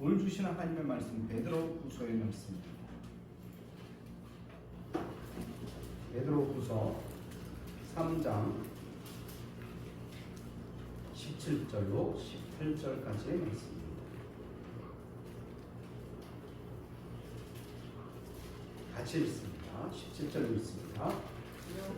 오늘 주신 하나님의 말씀 베드로후서의 말씀입니다. 베드로후서 3장 17절로 18절까지의 말씀입니다. 같이 읽습니다. 17절 읽습니다.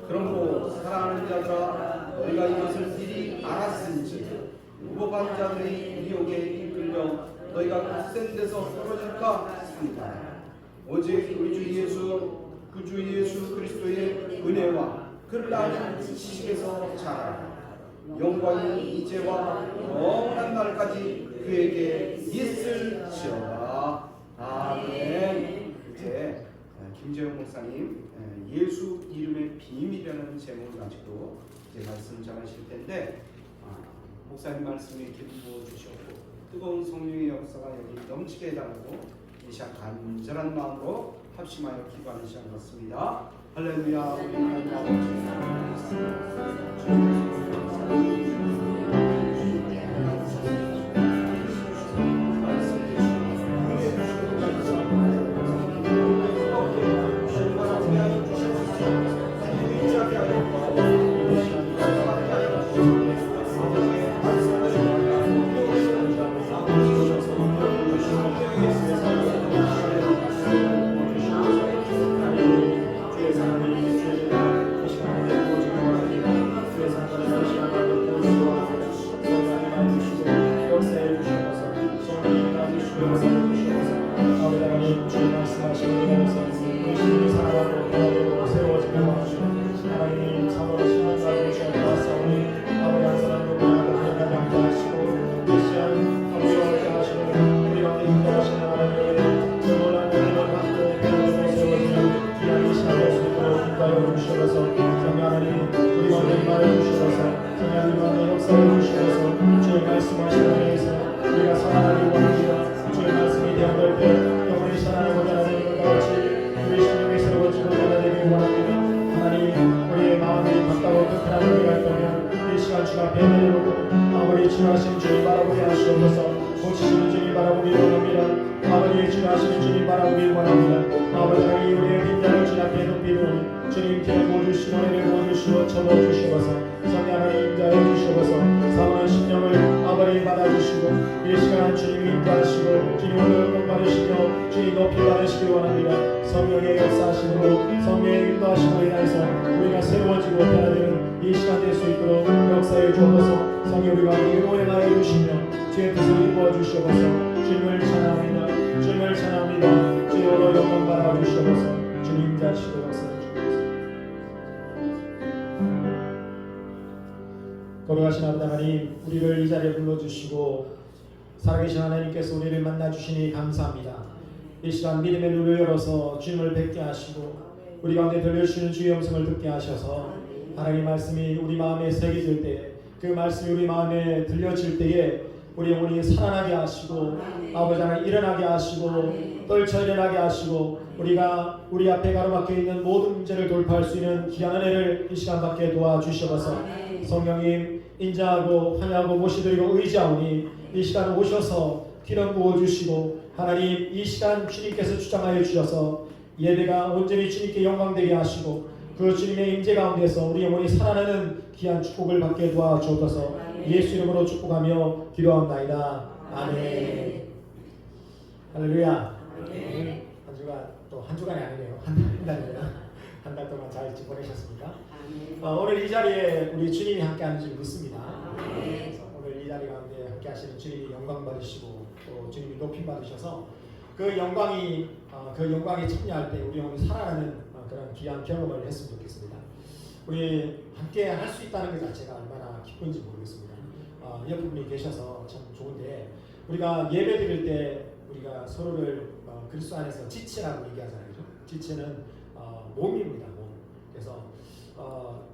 그러므로 사랑하는 자들아 너희가 이것을 미리 알았은지 무법한 자들의 미혹에 이끌려 너희가 거센 데서 떨어질까 산다. 오직 우리 주 예수 그 주 예수 그리스도의 은혜와 그를 아는 지식에서 자라라. 영광이 이제와 영원한 날까지 그에게 있을지어다. 아멘. 이제 김재용 목사님 예수 이름의 비밀이라는 제목을 가지고 이제 말씀 전하실 텐데 목사님 말씀에 기름 부어 주셨고 뜨거운 성령의 역사가 여기 넘치게 해달라고 이 시간 간절한 마음으로 합심하여 기도하는 시간 같습니다. 할렐루야. 우리 하나님 아버지 주하신 주님 바라보게 하시옵소서. 고치시는 주님 바라보기 원합니다. 아버지 주하시는 주님 바라보기 원합니다. 아버지 하나님 우리의 빈자를 주님 앞에 높이노니 주님께 모주시고 은혜를 모주시고 쳐넣어주시옵소서. 성령 하나님 인자해 주시옵소서. 사모한 심령을 아버지 받아주시고 이 시간 주님이 인도하시고 주님을 응원 받으시며 주님 높이 받으시기 원합니다. 성령의 역사하심으로 성령의 인도하심으로 인하여서 우리가 새로워지고 변화되는 이 시간 될 수 있도록 역사해 주옵소서. 성령 우리가 이루어내 나해 주시며 주의 뜻을 이루어 주시옵소서. 주님을 찬양합니다. 주님을 찬양합니다. 주여로 영광 받아 주시옵소서. 주님 자시고 역사해 주옵소서. 거룩하신 아버지 하나님, 우리를 이 자리에 불러주시고 살아계신 하나님께서 우리를 만나주시니 감사합니다. 이 시간 믿음의 눈을 열어서 주님을 뵙게 하시고 우리 가운데 들려주시는 주의 음성을 듣게 하셔서 하나님 말씀이 우리 마음에 새겨질 때에 그 말씀이 우리 마음에 들려질 때에 우리 영혼이 살아나게 하시고 아버지 하나님 일어나게 하시고 떨쳐 일어나게 하시고 우리가 우리 앞에 가로막혀 있는 모든 문제를 돌파할 수 있는 귀한 은혜를 이 시간 받게 도와주시옵소서. 성령님 인자하고 환영하고 모시드리고 의지하오니 이 시간 오셔서 기름 부어주시고 하나님 이 시간 주님께서 주장하여 주셔서 예배가 온전히 주님께 영광되게 하시고 그 주님의 임재 가운데서 우리 영혼이 살아나는 귀한 축복을 받게 도와주옵소서. 예수 이름으로 축복하며 기도하옵나이다. 아멘. 할렐루야. 한 주간 또 한 주간이 아니네요. 한 달이네요. 한 달 동안 잘 보내셨습니까? 오늘 이 자리에 우리 주님이 함께하는 줄 믿습니다. 그래서 오늘 이 자리 가운데 함께하시는 주님이 영광 받으시고 또 주님이 높임 받으셔서 그 영광이 참여할 때 우리 영혼이 살아나는 그런 귀한 경험을 했으면 좋겠습니다. 우리 함께 할 수 있다는 것 자체가 얼마나 기쁜지 모르겠습니다. 옆에 분이 계셔서 참 좋은데 우리가 예배 드릴 때 우리가 서로를 그리스도 안에서 지체라고 얘기하잖아요. 그죠? 지체는 몸입니다. 몸. 그래서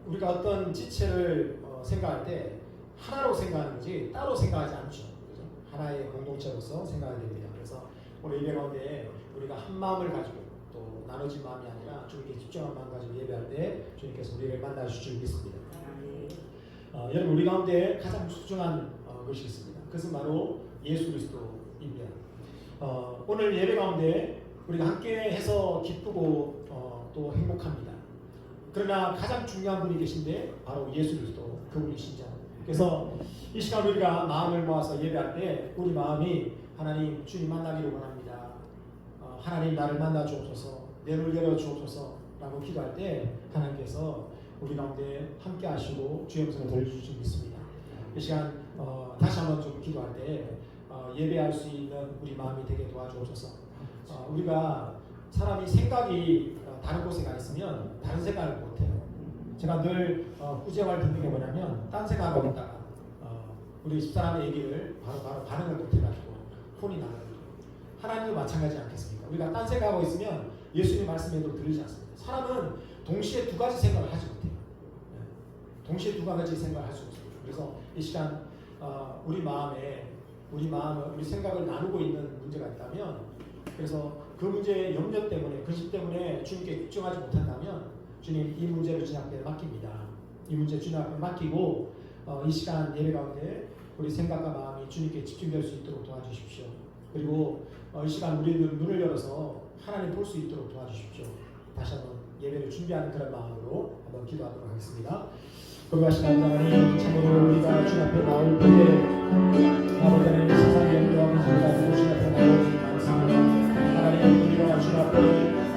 우리가 어떤 지체를 생각할 때 하나로 생각하는지 따로 생각하지 않죠. 그죠? 하나의 공동체로서 생각해야 됩니다. 그래서 오늘 예배 가운데 우리가 한 마음을 가지고 또 나눠진 마음이 아니라 주님께 집중한 마음 가지고 예배할 때 주님께서 우리를 만나 주실 줄 믿습니다. 여러분 우리 가운데 가장 소중한 것이 있습니다. 그것은 바로 예수 그리스도입니다. 오늘 예배 가운데 우리가 함께 해서 기쁘고 또 행복합니다. 그러나 가장 중요한 분이 계신데 바로 예수 그리스도 그분이시죠. 그래서 이 시간 우리가 마음을 모아서 예배할 때 우리 마음이 하나님 주님 만나기를 원합니다. 하나님 나를 만나 주옵소서, 내 눈을 열어 주옵소서 라고 기도할 때 하나님께서 우리 가운데 함께 하시고 주의 음성을 들려주실 줄 믿습니다. 이 시간 다시 한번 좀 기도할 때 예배할 수 있는 우리 마음이 되게 도와주옵소서. 우리가 사람이 생각이 다른 곳에 가 있으면 다른 생각을 못해요. 제가 늘 꾸재말 듣는 게 뭐냐면 딴 생각하고 있다가 우리 집사람의 얘기를 바로 반응을 못해가지고 혼이 나가요. 하나님도 마찬가지 않겠습니까? 우리가 딴 생각하고 있으면 예수님 말씀에도 들리지 않습니다. 사람은 동시에 두 가지 생각을 하지 못해요. 동시에 두 가지 생각을 할 수 없습니다. 그래서 이 시간 우리 마음에 우리 생각을 나누고 있는 문제가 있다면, 그래서 그 문제의 염려 때문에 근심 때문에 주님께 집중하지 못한다면 주님 이 문제를 주님 앞에 맡깁니다. 이 문제 주님 앞에 맡기고 이 시간 예배 가운데 우리 생각과 마음이 주님께 집중될 수 있도록 도와주십시오. 그리고 이 시간 우리 눈을 열어서 하나님 볼 수 있도록 도와주십시오. 다시 한번 예배를 준비하는 그런 마음으로 한번 기도하도록 하겠습니다. 거룩하신 하나님, 참으로 우리가 주님 앞에 나올 때에 아버지 하나님 세상의 영광을 우리가 주님 앞에 나오지 않습니다. 하나님 우리가 주님 앞에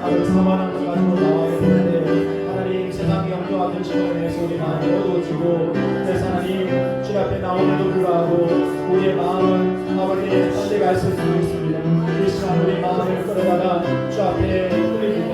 아버지 사모하는 것 가지고 나와야 되는데 하나님 세상의 영광과 근심으로 인해서 우리 마음이 어두워지고, 그래서 하나님 주님 앞에 나오는데도 불구하고 우리의 마음은 아버지의 딴 데가 있을 수 있습니다. 이 시간 우리 마음을 끌어다가 주 앞에 끌립니다.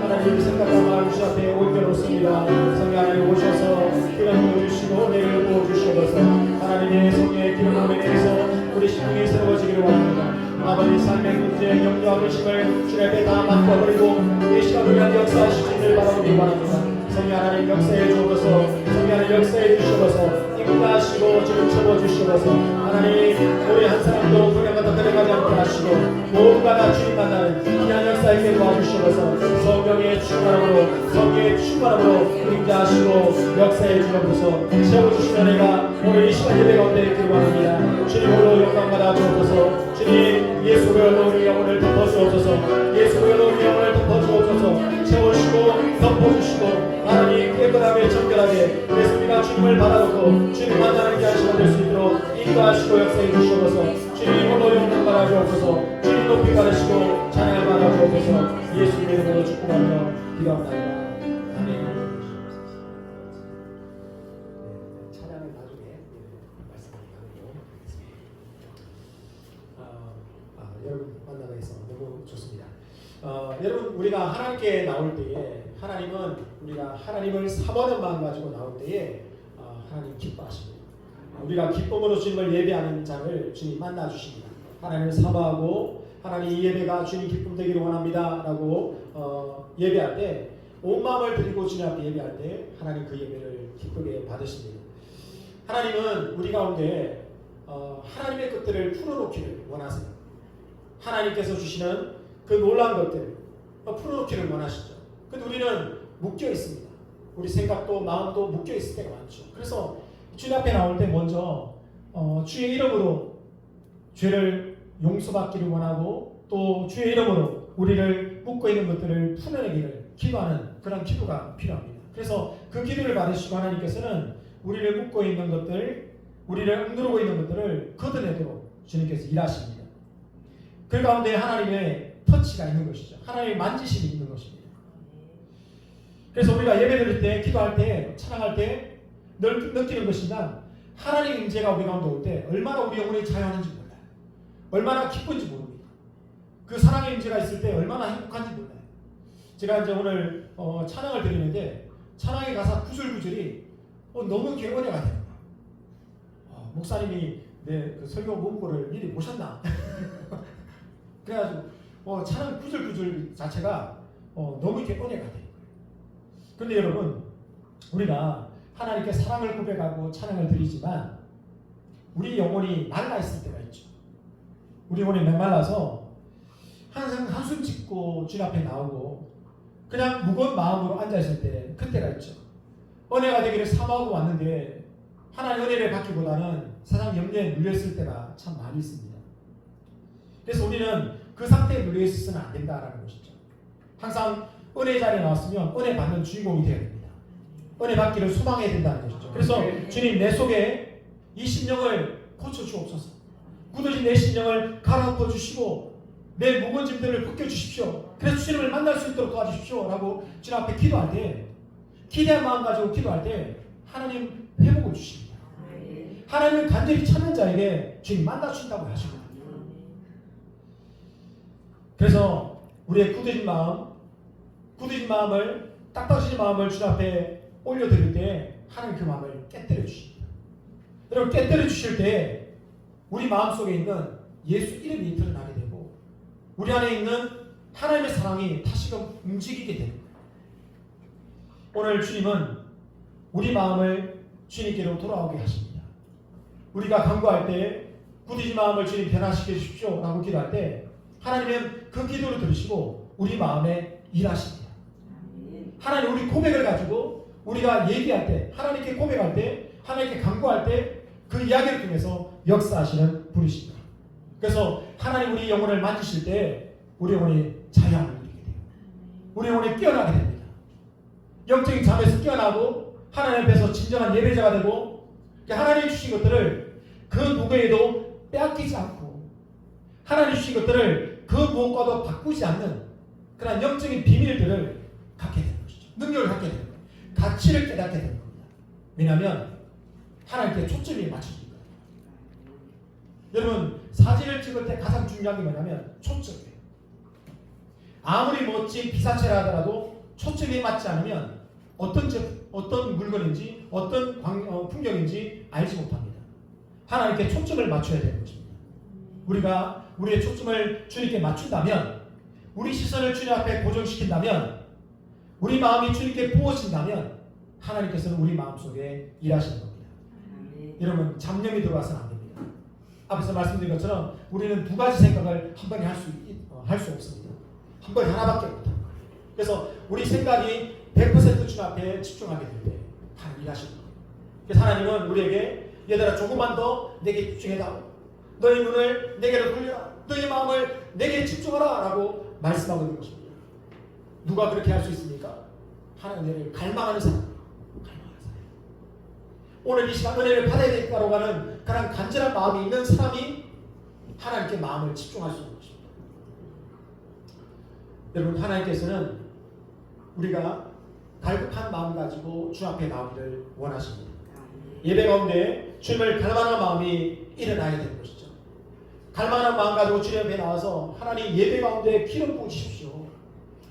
하나님 우리 생각과 마음을 주 앞에 옮겨놓습니다. 성령 하나님 오셔서 기름 부어주시고 내일 부어주셔서 하나님의 성령의 기름으로 인해서 우리 심령이 새로워지기를 원합니다. 아버지 삶의 문제, 염려와 근심을 주님 앞에 다 맡겨버리고 이 시간 우리가 역사하시기를 바라기 원합니다. 성령 하나님 역사해 주셔서, 성령 하나님 역사해 주셔서 인도하시고 지금 채워주시옵소서. 하나님 우리 한 사람도 그냥마다 그래가지 않게 하시고 모두가 다 주님 만나는 귀한 역사 있게 도와주시옵소서. 성령의 충만함으로, 성령의 충만함으로 인도하시고 역사해 주옵소서. 채워주시는 내가 오늘 이 시간 예배 가운데 기도합니다. 주님으로 영광 받아 주옵소서. 주님 예수로 우리 영혼을 덮어주옵소서. 예수로 우리 영혼을 덮어주옵소서. 채워주시고 덮어주시고 하나님 깨끗하게 정결하게 예수님과 주님을 받아놓고 주님 만나는 귀한 시간 될 수 있도록 인도하시고 역사해 주시옵소서. 주님 홀로 영광 받아 주옵소서. 주님 높이 받으시고 찬양을 받아 주옵소서. 예수님의 이름으로 축복하며 기도합니다. 찬양을 나중에 말씀을 나누고 하겠습니다. 여러분 만나게 해서 너무 좋습니다. 여러분 우리가 하나님께 나올 때에 하나님은 우리가 하나님을 사모하는 마음 가지고 나올 때에 하나님 기뻐하십니다. 우리가 기쁨으로 주님을 예배하는 자를 주님 만나 주십니다. 하나님을 사모하고 하나님 이 예배가 주님 기쁨 되기를 원합니다 라고 예배할 때 온 마음을 드리고 주님 앞에 예배할 때 하나님 그 예배를 기쁘게 받으십니다. 하나님은 우리 가운데 하나님의 것들을 풀어놓기를 원하세요. 하나님께서 주시는 그 놀라운 것들 풀어놓기를 원하시죠. 근데 우리는 묶여 있습니다. 우리 생각도 마음도 묶여 있을 때가 많죠. 그래서 주님 앞에 나올 때 먼저 주의 이름으로 죄를 용서받기를 원하고 또 주의 이름으로 우리를 묶고 있는 것들을 풀어내기를 기도하는 그런 기도가 필요합니다. 그래서 그 기도를 받으시고 하나님께서는 우리를 묶고 있는 것들, 우리를 억누르고 있는 것들을 걷어내도록 주님께서 일하십니다. 그 가운데 하나님의 터치가 있는 것이죠. 하나님의 만지심이 있는 것입니다. 그래서 우리가 예배 드릴 때, 기도할 때, 찬양할 때 늘 느끼는 것이란 하나님의 임재가 우리 가운데 올 때 얼마나 우리 영혼이 자유하는지 몰라요. 얼마나 기쁜지 모릅니다. 그 사랑의 임재가 있을 때 얼마나 행복한지 몰라요. 제가 이제 오늘 찬양을 드리는데 찬양의 가사 구절구절이 너무 은혜가 되는 거예요. 목사님이 내 그 설교 문구를 미리 보셨나? 그래가지고 찬양 구절구절 자체가 너무 이렇게 은혜가 돼요. 그런데 여러분 우리가 하나님께 사랑을 고백하고 찬양을 드리지만 우리 영혼이 말라 있을 때가 있죠. 우리 영혼이 메말라서 항상 한숨 짓고 주님 앞에 나오고 그냥 무거운 마음으로 앉아있을 때 그때가 있죠. 은혜가 되기를 사모하고 왔는데 하나님 은혜를 받기보다는 세상 염려에 눌렸을 때가 참 많이 있습니다. 그래서 우리는 그 상태에 눌려 있어서는 안 된다라는 것이죠. 항상 은혜 자리에 나왔으면 은혜 받는 주인공이 되어야 됩니다. 은혜 받기를 소망해야 된다는 것이죠. 그래서 주님 내 속에 이 심령을 고쳐주옵소서. 굳어진 내 심령을 갈아엎어 주시고 내 무거운 짐들을 벗겨 주십시오. 그래서 주님을 만날 수 있도록 도와주십시오 라고 주님 앞에 기도할 때, 기대한 마음 가지고 기도할 때 하나님 회복을 주십니다. 하나님은 간절히 찾는 자에게 주님 만나 주신다고 하십니다. 그래서 우리의 굳어진 마음을, 딱딱해진 마음을 주님 앞에 올려드릴 때 하나님 그 마음을 깨뜨려 주십니다. 여러분, 깨뜨려 주실 때 우리 마음속에 있는 예수 이름이 드러나게 되고 우리 안에 있는 하나님의 사랑이 다시금 움직이게 됩니다. 오늘 주님은 우리 마음을 주님께로 돌아오게 하십니다. 우리가 간구할 때 굳어진 마음을 주님 변화시켜 주십시오 라고 기도할 때 하나님은 그 기도를 들으시고 우리 마음에 일하십니다. 하나님, 우리 고백을 가지고 우리가 얘기할 때, 하나님께 고백할 때, 하나님께 간구할 때 그 이야기를 통해서 역사하시는 분이십니다. 그래서 하나님 우리 영혼을 만지실 때 우리 영혼이 자유함을 누리게 돼요. 우리 영혼이 깨어나게 됩니다. 영적인 잠에서 깨어나고 하나님 앞에서 진정한 예배자가 되고 하나님이 주신 것들을 그 누구에도 빼앗기지 않고 하나님 주신 것들을 그 무엇과도 바꾸지 않는 그런 영적인 비밀들을 갖게 되는 것이죠. 능력을 갖게 되는 거예요. 가치를 깨닫게 되는 겁니다. 왜냐하면 하나님께 초점이 맞춰진 거예요. 여러분, 사진을 찍을 때 가장 중요한 게 뭐냐면 초점이에요. 아무리 멋진 피사체라 하더라도 초점이 맞지 않으면 어떤 물건인지 어떤 풍경인지 알지 못합니다. 하나님께 초점을 맞춰야 되는 것입니다. 우리가 우리의 초점을 주님께 맞춘다면, 우리 시선을 주님 앞에 고정시킨다면, 우리 마음이 주님께 부어진다면 하나님께서는 우리 마음속에 일하시는 겁니다. 여러분, 잡념이 들어와서는 안 됩니다. 앞에서 말씀드린 것처럼 우리는 두 가지 생각을 한 번에 할 수 없습니다. 한 번에 하나밖에 못합니다. 그래서 우리 생각이 100% 주님 앞에 집중하게 될 때 하나님 일하시는 겁니다. 그래서 하나님은 우리에게 얘들아 조금만 더 내게 집중해라. 너희 눈을 내게로 돌려라. 너희 마음을 내게 집중하라 라고 말씀하고 있는 것입니다. 누가 그렇게 할 수 있습니까? 하나님을 갈망하는 사람. 오늘 이 시간 은혜를 받아야 되겠다고 하는 그런 간절한 마음이 있는 사람이 하나님께 마음을 집중할 수 있는 것입니다. 여러분, 하나님께서는 우리가 갈급한 마음 가지고 주 앞에 나오기를 원하십니다. 예배 가운데 주님을 갈망하는 마음이 일어나야 되는 것이죠. 갈망하는 마음 가지고 주님 앞에 나와서 하나님 예배 가운데 기름 부으십시오.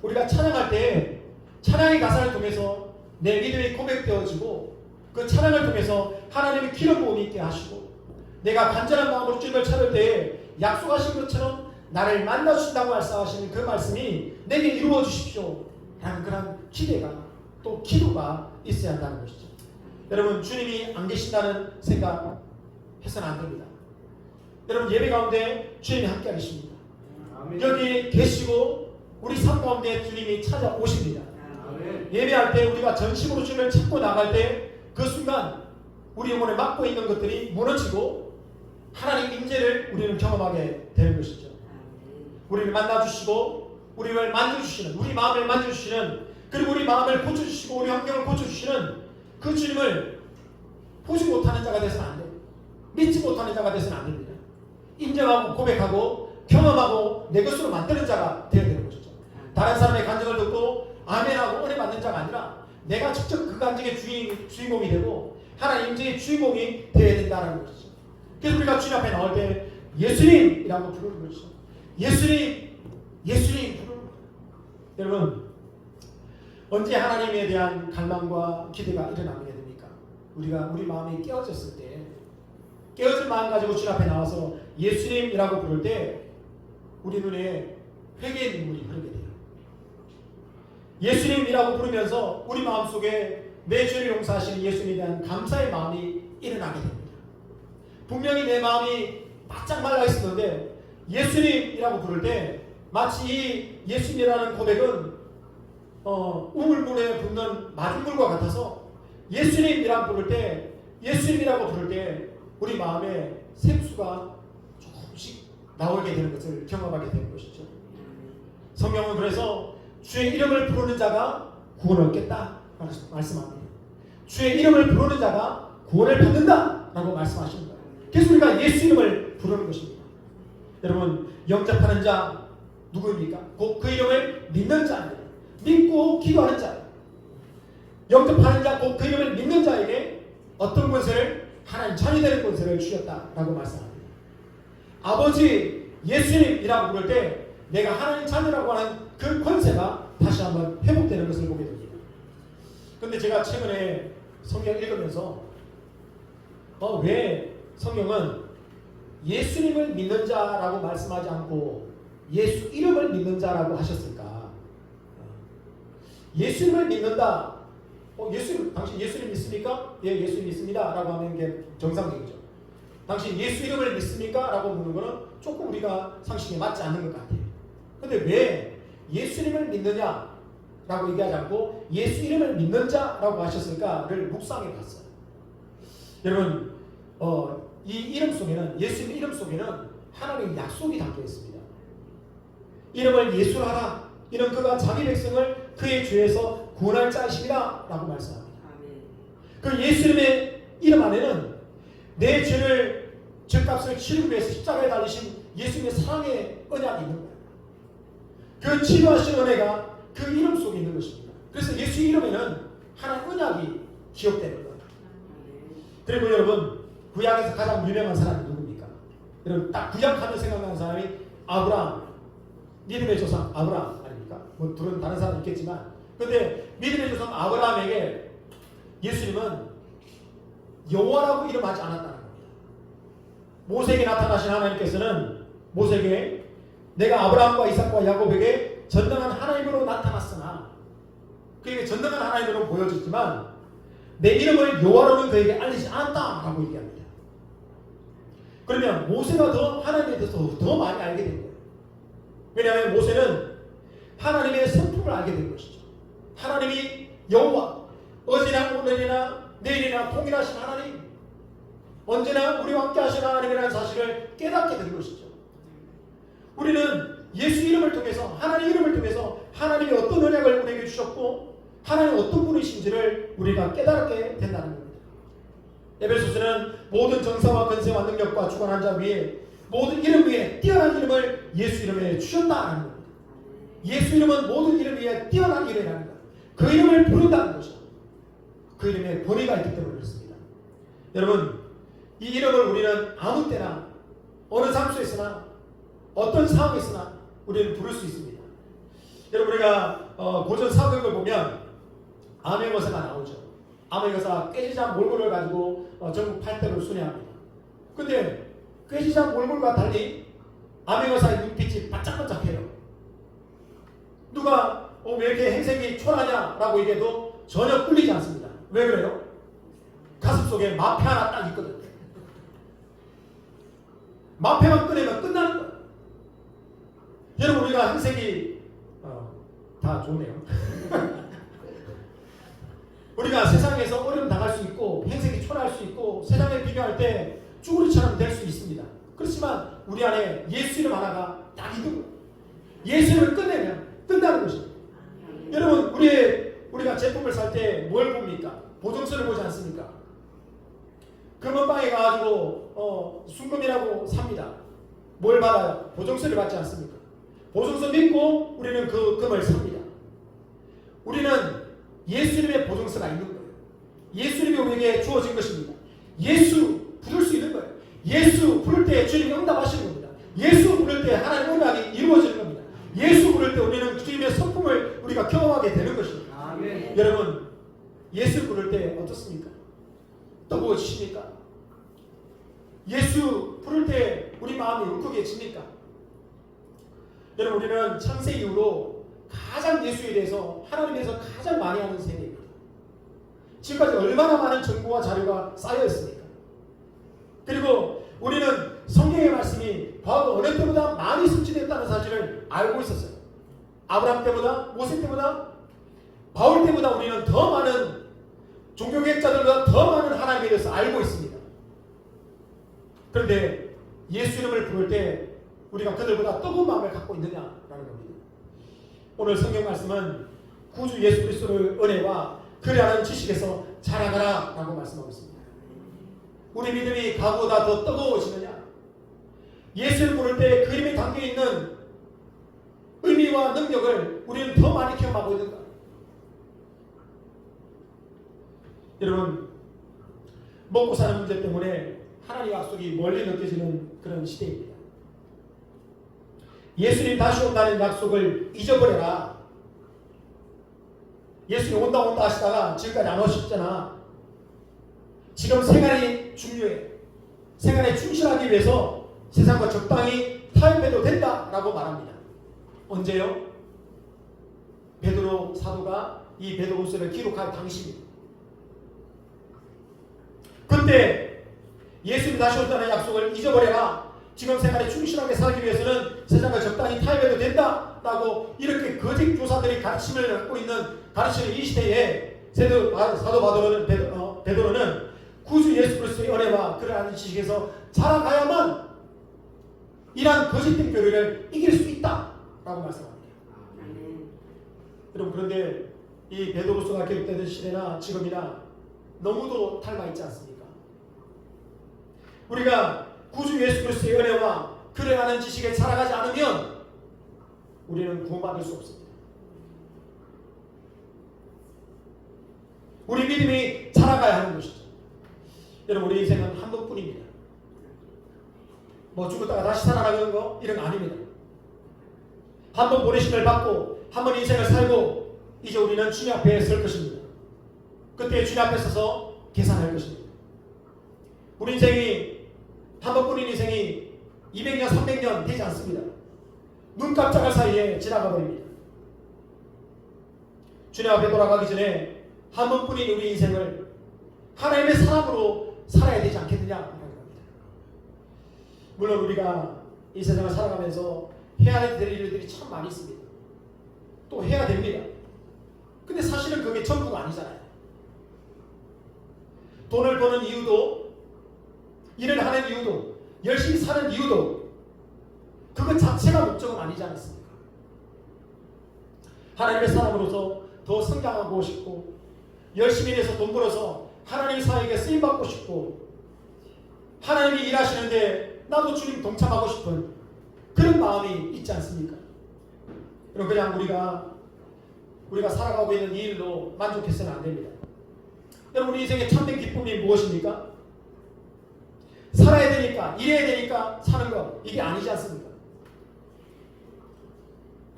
우리가 찬양할 때 찬양의 가사를 통해서 내 믿음이 고백되어지고 그 찬양을 통해서 하나님의 기름 부음이 있게 하시고 내가 간절한 마음으로 주님을 찾을 때 약속하신 것처럼 나를 만나 주신다고 말씀하시는 그 말씀이 내게 이루어 주십시오 라는 그런 기대가 또 기도가 있어야 한다는 것이죠. 여러분, 주님이 안 계신다는 생각 해서는 안 됩니다. 여러분, 예배 가운데 주님이 함께 하십니다. 여기 계시고 우리 삶 가운데 주님이 찾아오십니다. 예배할 때 우리가 전심으로 주님을 찾고 나갈 때 그 순간 우리 영혼에 막고 있는 것들이 무너지고 하나님의 임재를 우리는 경험하게 되는 것이죠. 우리를 만나주시고 우리를 만져주시는, 우리 마음을 만져주시는, 그리고 우리 마음을 고쳐주시고 우리 환경을 고쳐주시는 그 주님을 보지 못하는 자가 되서는 안 됩니다. 믿지 못하는 자가 되서는 안 됩니다. 인정하고 고백하고 경험하고 내 것으로 만드는 자가 되어야 되는 것이죠. 다른 사람의 간증을 듣고 아멘하고 은혜 받는 자가 아니라 내가 직접 그 간증의 주인공이 되고 하나님 임재의 주인공이 되어야 된다는 것이죠. 그래서 우리가 주님 앞에 나올 때 예수님이라고 부르는 것이죠. 예수님 부르는 것이죠. 여러분, 언제 하나님에 대한 갈망과 기대가 일어나게 됩니까? 우리가 우리 마음이 깨어졌을 때, 깨어진 마음 가지고 주님 앞에 나와서 예수님이라고 부를 때 우리 눈에 회개의 눈물이 흐르게 돼요. 예수님이라고 부르면서 우리 마음속에 내 죄를 용서하시는 예수님에 대한 감사의 마음이 일어나게 됩니다. 분명히 내 마음이 바짝 말라 있었는데 예수님이라고 부를 때 마치 이 예수님이라는 고백은 우물물에 붓는 마중물과 같아서 예수님이라고 부를 때 우리 마음에 생수가 조금씩 나오게 되는 것을 경험하게 되는 것이죠. 성경은 그래서 주의 이름을 부르는 자가 구원을 얻겠다 말씀합니다. 주의 이름을 부르는 자가 구원을 받는다 라고 말씀하십니다. 그래서 우리가 예수 이름을 부르는 것입니다. 여러분, 영접하는 자 누구입니까? 곧 그 이름을 믿는 자입니다. 믿고 기도하는 자예요. 영접하는 자, 곧 그 이름을 믿는 자에게 어떤 권세를, 하나님 자녀 되는 권세를 주셨다라고 말씀합니다. 아버지 예수님이라고 부를 때 내가 하나님 자녀라고 하는 그 권세가 다시 한번 회복되는 것을 보게 됩니다. 그런데 제가 최근에 성경 읽으면서 왜 성경은 예수님을 믿는 자라고 말씀하지 않고 예수 이름을 믿는 자라고 하셨을까? 예수님을 믿는다. 당신 예수님 믿습니까? 예, 예수님 믿습니다. 라고 하는 게 정상적이죠. 당신 예수 이름을 믿습니까? 라고 묻는 거는 조금 우리가 상식에 맞지 않는 것 같아요. 근데 왜 예수님을 믿느냐? 라고 얘기하지 않고 예수 이름을 믿는 자라고 하셨을까를 묵상해 봤어요. 여러분, 이 이름 속에는, 예수님 이름 속에는 하나님의 약속이 담겨 있습니다. 이름을 예수로 하라. 이는 그가 자기 백성을 그의 죄에서 구원할 자이십니다. 라고 말씀합니다. 그 예수님의 이름 안에는 내 죄를, 죄값을 치르기 위해서 십자가에 달리신 예수님의 사랑의 언약이 있는 거예요. 그 치료하신 은혜가 그 이름 속에 있는 것입니다. 그래서 예수 이름에는 하나님 언약이 기억되는 거예요. 그리고 여러분, 구약에서 가장 유명한 사람이 누굽니까? 여러분, 딱 구약하면 생각나는 사람이 아브라함, 믿음의 조상 아브라함 아닙니까? 뭐 둘은 다른 사람 있겠지만, 근데 믿음의 조상 아브라함에게 예수님은 여호와라고 이름하지 않았다는 겁니다. 모세에게 나타나신 하나님께서는 모세에게 내가 아브라함과 이삭과 야곱에게 전능한 하나님으로 나타났으나, 그에게 전능한 하나님으로 보여줬지만 내 이름을 여호와로는 그에게 알리지 않았다라고 얘기합니다. 그러면 모세가 더 하나님에 대해서 더 많이 알게 된 거예요. 왜냐하면 모세는 하나님의 성품을 알게 된 것이죠. 하나님이 여호와, 어제나 오늘이나 내일이나 통일하신 하나님, 언제나 우리와 함께 하신 하나님이라는 사실을 깨닫게 된 것이죠. 우리는 예수 이름을 통해서, 하나님 이름을 통해서 하나님이 어떤 언약을 우리에게 주셨고 하나님 어떤 분이신지를 우리가 깨닫게 된다는 겁니다. 에베소서는 모든 정사와 권세와 능력과 주관한 자 위에, 모든 이름 위에 뛰어난 이름을 예수 이름에 주셨다는 겁니다. 예수 이름은 모든 이름 위에 뛰어난 이름이라는 것, 그 이름을 부른다는 것이죠. 그 이름에 권위가 있기 때문에 그렇습니다. 여러분, 이 이름을 우리는 아무 때나 어느 장소에서나 어떤 상황에서나 우리는 부를 수 있습니다. 여러분, 우리가 고전 사극을 보면 암행어사가 나오죠. 암행어사 꾀지장 몰골을 가지고 전국 8대를 순회합니다. 근데 꾀지장 몰골과 달리 암행어사의 눈빛이 반짝반짝해요. 누가 왜 이렇게 행색이 초라하냐라고 얘기해도 전혀 꿀리지 않습니다. 왜 그래요? 가슴속에 마패 하나 딱 있거든요. 마패만 꺼내면 끝나는 거예요. 여러분, 우리가 행색이 다 좋네요. 우리가 세상에서 어려움 당할 수 있고 행색이 초라할 수 있고 세상에 비교할 때 쭈구리처럼 될 수 있습니다. 그렇지만 우리 안에 예수 이름 하나가 딱 있는 거예요. 예수 이름을 끝내면 끝나는 것입니다. 여러분, 우리가 제품을 살 때 뭘 봅니까? 보증서를 보지 않습니까? 금은방에 가가지고 순금이라고 삽니다. 뭘 받아요? 보증서를 받지 않습니까? 보증서 믿고 우리는 그 금을 삽니다. 우리는 예수님의 보증서가 있는 거예요. 예수님이 우리에게 주어진 것입니다. 예수 부를 수 있는 거예요. 예수 부를 때 주님이 응답하시는 겁니다. 예수 부를 때 하나님의 언약이 이루어지는 겁니다. 예수 부를 때 우리는 주님의 성품을 우리가 경험하게 되는 것입니다. 아멘. 여러분, 예수 부를 때 어떻습니까? 뜨거워지십니까? 예수 부를 때 우리 마음이 울컥해집니까? 여러분, 우리는 창세 이후로 가장 예수에 대해서, 하나님에 대해서 가장 많이 하는 세대입니다. 지금까지 얼마나 많은 정보와 자료가 쌓여 있습니까? 그리고 우리는 성경의 말씀이 과거 어느 때보다 많이 숙지됐다는 사실을 알고 있었어요. 아브라함 때보다, 모세 때보다, 바울 때보다 우리는 더 많은 종교개혁자들보다 더 많은 하나님에 대해서 알고 있습니다. 그런데 예수 이름을 부를 때 우리가 그들보다 뜨거운 마음을 갖고 있느냐라는 겁니다. 오늘 성경 말씀은 구주 예수 그리스도의 은혜와 그를 아는 지식에서 자라가라 라고 말씀하고 있습니다. 우리 믿음이 과거보다 더 뜨거워지느냐? 예수를 부를 때 그 이름에 담겨있는 의미와 능력을 우리는 더 많이 경험하고 있는가? 여러분, 먹고 사는 문제 때문에 하나님의 약속이 멀리 느껴지는 그런 시대입니다. 예수님 다시 온다는 약속을 잊어버려라. 예수님 온다 하시다가 지금까지 안 오셨잖아. 지금 생활이 중요해. 생활에 충실하기 위해서 세상과 적당히 타협해도 된다라고 말합니다. 언제요? 베드로 사도가 이 베드로후서를 기록할 당시입니다. 그때 예수님 다시 온다는 약속을 잊어버려라. 지금 생활에 충실하게 살기 위해서는 세상과 적당히 타협해도 된다라고 이렇게 거짓 교사들이 가르침을 갖고 있는 가르치는 이 시대에 사도 베드로는 구주 예수 그리스도의 은혜와 그를 아는 지식에서 자라가야만 이러한 거짓된 교리를 이길 수 있다라고 말씀합니다. 여러분, 그런데 이 베드로서가 기록되던 시대나 지금이나 너무도 닮아있지 않습니까? 우리가 구주 예수 그리스도의 은혜와 그를 아는 지식에 자라가지 않으면 우리는 구원받을 수 없습니다. 우리 믿음이 자라가야 하는 것이죠. 여러분, 우리 인생은 한 번뿐입니다. 뭐 죽었다가 다시 살아나가는 거 이런 거 아닙니다. 한 번 보내심을 받고 한 번 인생을 살고 이제 우리는 주님 앞에 설 것입니다. 그때 주님 앞에 서서 계산할 것입니다. 우리 인생이 한 번뿐인 인생이 200년 300년 되지 않습니다. 눈 깜짝할 사이에 지나가 버립니다. 주님 앞에 돌아가기 전에 한 번뿐인 우리 인생을 하나님의 사람으로 살아야 되지 않겠느냐라는 겁니다. 물론 우리가 이 세상을 살아가면서 해야 될 일들이 참 많이 있습니다. 또 해야 됩니다. 근데 사실은 그게 전부가 아니잖아요. 돈을 버는 이유도, 일을 하는 이유도, 열심히 사는 이유도 그것 자체가 목적은 아니지 않습니까? 하나님의 사람으로서 더 성장하고 싶고 열심히 일해서 돈 벌어서 하나님 사역에 쓰임받고 싶고 하나님이 일하시는데 나도 주님 동참하고 싶은 그런 마음이 있지 않습니까? 그럼 그냥 우리가 살아가고 있는 이 일로 만족해서는 안 됩니다. 여러분, 우리 인생의 참된 기쁨이 무엇입니까? 살아야 되니까, 일해야 되니까 사는 것, 이게 아니지 않습니까?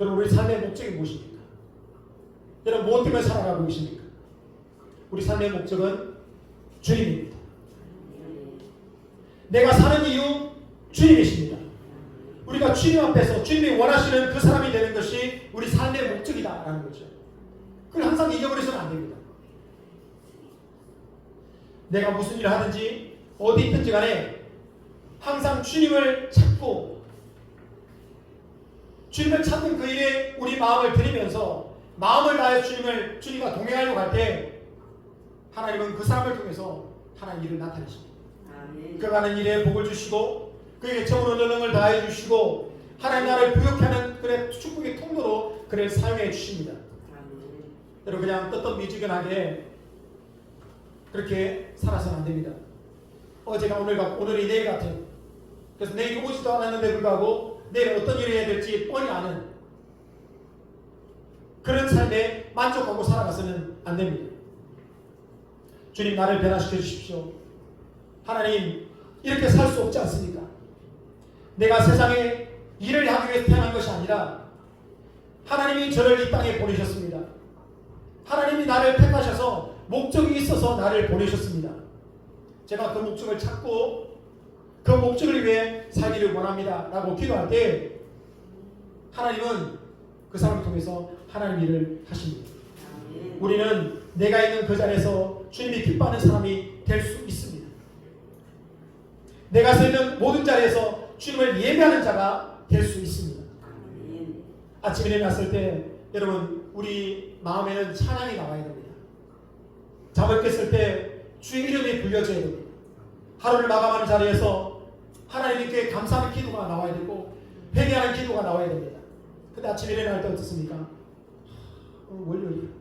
여러분, 우리 삶의 목적이 무엇입니까? 여러분, 무엇 때문에 살아가고 계십니까? 우리 삶의 목적은 주님입니다. 내가 사는 이유 주님이십니다. 우리가 주님 앞에서 주님이 원하시는 그 사람이 되는 것이 우리 삶의 목적이다라는 거죠. 그걸 항상 잊어버려서는 안 됩니다. 내가 무슨 일을 하든지 어디 있든지 간에 항상 주님을 찾고 주님을 찾는 그 일에 우리 마음을 들이면서 마음을 다해 주님과 동행하려고 할 때 하나님은 그 사람을 통해서 하나님 일을 나타내십니다. 그가 하는 일에 복을 주시고 그에게 정으로 전능을 다해 주시고 하나님 나라를 부욕케 하는 그의 축복의 통로로 그를 사용해 주십니다. 여러분, 그냥 떳떳미지근하게 그렇게 살아서는 안 됩니다. 어제가 오늘 같고 오늘이 내일 같아요. 그래서 내일이 오지도 않았는데 불구하고 내일 어떤 일을 해야 될지 뻔히 아는 그런 삶에 만족하고 살아가서는 안 됩니다. 주님, 나를 변화시켜 주십시오. 하나님, 이렇게 살 수 없지 않습니까? 내가 세상에 일을 하기 위해 태어난 것이 아니라 하나님이 저를 이 땅에 보내셨습니다. 하나님이 나를 택하셔서 목적이 있어서 나를 보내셨습니다. 제가 그 목적을 찾고 그 목적을 위해 살기를 원합니다 라고 기도할 때 하나님은 그 사람을 통해서 하나님 일을 하십니다. 우리는 내가 있는 그 자리에서 주님이 기뻐하는 사람이 될 수 있습니다. 내가 서 있는 모든 자리에서 주님을 예배하는 자가 될 수 있습니다. 아침에 일어났을 때 여러분, 우리 마음에는 찬양이 나와야 됩니다. 잠을 깼을 때 주의 이름이 불려져야 됩니다. 하루를 마감하는 자리에서 하나님께 감사하는 기도가 나와야 되고 회개하는 기도가 나와야 됩니다. 근데 아침에 일어날 때 어떻습니까? 월요일.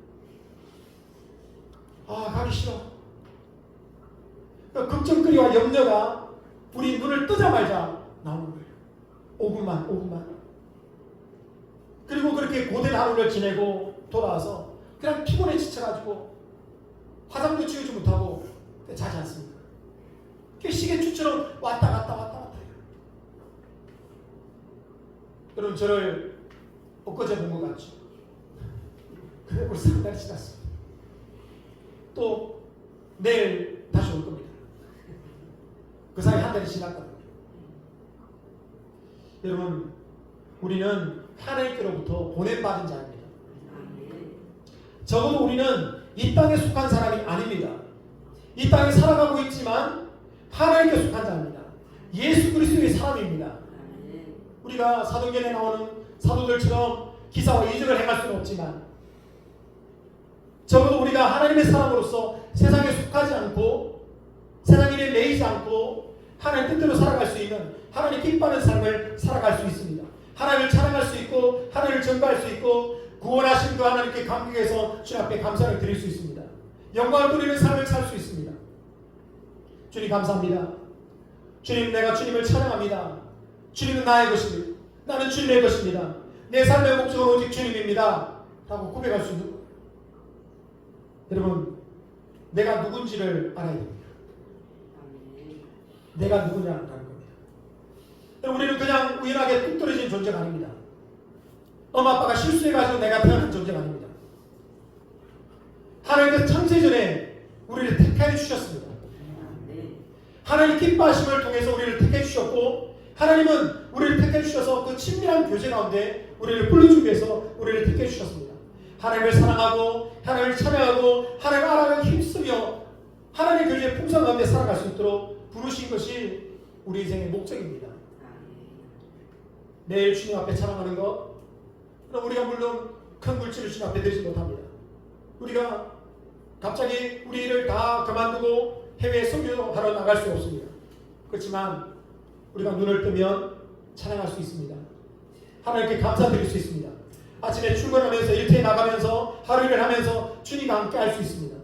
가기 싫어. 걱정거리와 염려가 우리 눈을 뜨자마자 나오는 거예요. 5분만. 그리고 그렇게 고된 하루를 지내고 돌아와서 그냥 피곤해 지쳐가지고 화장도 지우지 못하고 자지 않습니다. 시계추처럼 왔다 갔다. 여러분, 저를 엊그제 본 것 같죠? 그래 벌써 한 달이 지났습니다. 또 내일 다시 올 겁니다. 그 사이 한 달이 지났거든요. 여러분, 우리는 하나님께로부터 보냄받은 자입니다. 적어도 우리는 이 땅에 속한 사람이 아닙니다. 이 땅에 살아가고 있지만 하나님께 속한 자입니다. 예수 그리스도의 사람입니다. 우리가 사도행전에 나오는 사도들처럼 기사와 이적을 행할 수는 없지만 적어도 우리가 하나님의 사람으로서 세상에 속하지 않고 세상 일에 매이지 않고 하나님 뜻대로 살아갈 수 있는 하나님 기뻐하는 삶을 살아갈 수 있습니다. 하나님을 찬양할 수 있고 하나님을 전가할 수 있고 구원하신 그 하나님께 감격해서 주님 앞에 감사를 드릴 수 있습니다. 영광을 돌리는 삶을 살 수 있습니다. 주님 감사합니다. 주님, 내가 주님을 찬양합니다. 주님은 나의 것입니다. 나는 주님의 것입니다. 내 삶의 목적은 오직 주님입니다. 라고 고백할 수 있는 거예요. 여러분, 내가 누군지를 알아야 됩니다. 내가 누구냐라는 겁니다. 여러분, 우리는 그냥 우연하게 뚝 떨어진 존재가 아닙니다. 엄마 아빠가 실수해가지고 내가 태어난 존재가 아닙니다. 하나님께서 창세전에 우리를 택해 주셨습니다. 하나님 기뻐하심을 통해서 우리를 택해 주셨고 하나님은 우리를 택해 주셔서 그 친밀한 교제 가운데 우리를 불러주기 위해서 우리를 택해 주셨습니다. 하나님을 사랑하고 하나님을 찬양하고 하나님을 알아가기 힘쓰며 하나님의 교제의 풍성 가운데 살아갈 수 있도록 부르신 것이 우리 인생의 목적입니다. 매일 주님 앞에 찬양하는 것, 그럼 우리가 물론 큰 물질을 주님 앞에 드리지 못합니다. 우리가 갑자기 우리 일을 다 그만두고 해외에 선교하러 나갈 수 없습니다. 그렇지만 우리가 눈을 뜨면 찬양할 수 있습니다. 하나님께 감사드릴 수 있습니다. 아침에 출근하면서 일터에 나가면서 하루 일을 하면서 주님과 함께 할 수 있습니다.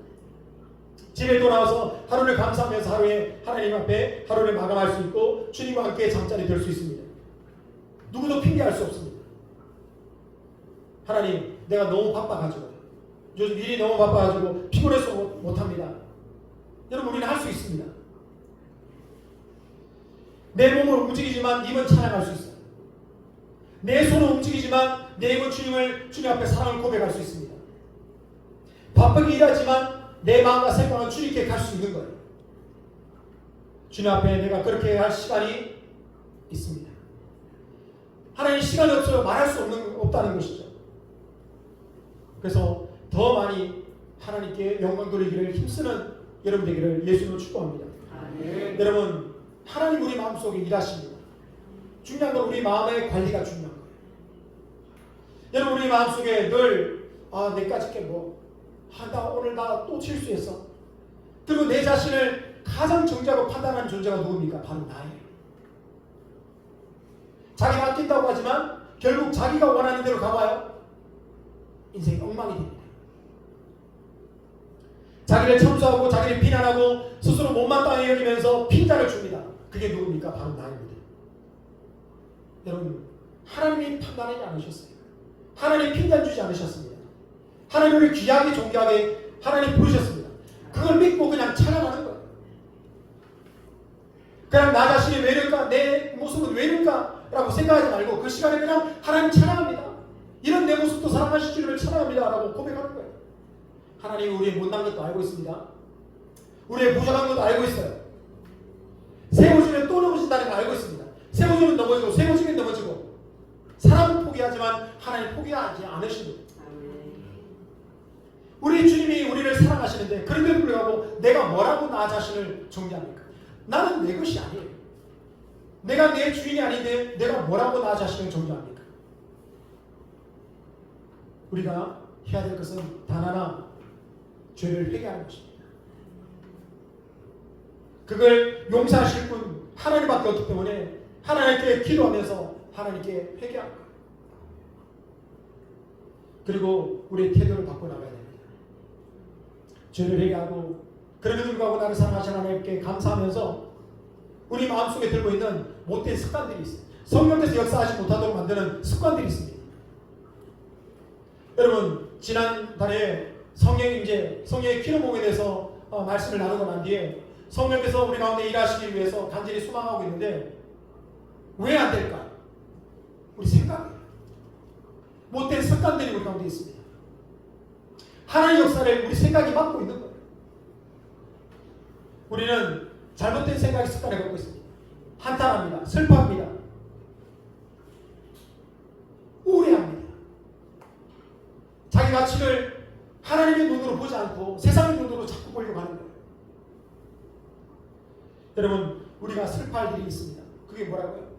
집에 돌아와서 하루를 감사하면서 하루에 하나님 앞에 하루를 마감할 수 있고 주님과 함께 잠자리 들 수 있습니다. 누구도 핑계할 수 없습니다. 하나님, 내가 너무 바빠가지고 요즘 일이 너무 바빠가지고 피곤해서 못합니다. 여러분, 우리는 할 수 있습니다. 내 몸을 움직이지만 입은 찬양할 수 있어요. 내 손은 움직이지만 내 입은 주님 앞에 사랑을 고백할 수 있습니다. 바쁘게 일하지만 내 마음과 생각은 주님께 갈 수 있는 거예요. 주님 앞에 내가 그렇게 할 시간이 있습니다. 하나님, 시간이 없어요. 말할 수 없다는 것이죠. 그래서 더 많이 하나님께 영광 돌리기를 힘쓰는 여러분 되기를 예수님으로 축복합니다. 여러분, 하나님 우리 마음속에 일하십니다. 중요한 건 우리 마음의 관리가 중요한 거예요. 여러분, 우리 마음속에 늘 내까지 게 나 오늘 나 또 실수했어. 그리고 내 자신을 가장 정죄하고 판단하는 존재가 누굽니까? 바로 나예요. 자기가 아낀다고 하지만 결국 자기가 원하는 대로 가봐요. 인생이 엉망이 됩니다. 자기를 참수하고 자기를 비난하고 스스로 못마땅하게 여기면서 핀잔을 줍니다. 그게 누굽니까? 바로 나입니다. 여러분, 하나님이 판단하지 않으셨어요. 하나님 핀잔 주지 않으셨습니다. 하나님을 귀하게 존귀하게 하나님 부르셨습니다. 그걸 믿고 그냥 찬양하는 거예요. 그냥 나 자신이 왜 이럴까? 내 모습은 왜 이럴까? 라고 생각하지 말고 그 시간에 그냥 하나님 찬양합니다. 이런 내 모습도 사랑하실 주님을 찬양합니다. 라고 고백하는 거예요. 하나님이 우리의 못난 것도 알고 있습니다. 우리의 부족한 것도 알고 있어요. 세워주면 또 넘어진다는 걸 알고 있습니다. 세워주면 넘어지고 세워주면 넘어지고 사람은 포기하지만 하나님 포기하지 않으십니다. 우리 주님이 우리를 사랑하시는데 그런데도 불구하고 내가 뭐라고 나 자신을 정죄합니까? 나는 내 것이 아니에요. 내가 내 주인이 아닌데 내가 뭐라고 나 자신을 정죄합니까? 우리가 해야 될 것은 단 하나, 죄를 회개하는 것입니다. 그걸 용서하실 분 하나님밖에 없기 때문에 하나님께 기도하면서 하나님께 회개하는 거예요. 그리고 우리의 태도를 바꿔나가야 됩니다. 죄를 회개하고 그럼에도 불구하고 나를 사랑하신 하나님께 감사하면서 우리 마음속에 들고 있는 못된 습관들이 있어요. 성령께서 역사하지 못하도록 만드는 습관들이 있습니다. 여러분 지난달에 성령의 기름목에 대해서 말씀을 나누고 난 뒤에 성령께서 우리 가운데 일하시기 위해서 간절히 소망하고 있는데 왜 안 될까? 우리 생각이에요. 못된 습관들이 우리 가운데 있습니다. 하나님의 역사를 우리 생각이 막고 있는 거예요. 우리는 잘못된 생각의 습관을 갖고 있습니다. 한탄합니다. 슬퍼합니다. 우울해합니다. 자기 가치를 하나님의 눈으로 보지 않고 세상의 눈으로 자꾸 보려고 하는 거예요. 여러분 우리가 슬퍼할 일이 있습니다. 그게 뭐라고요?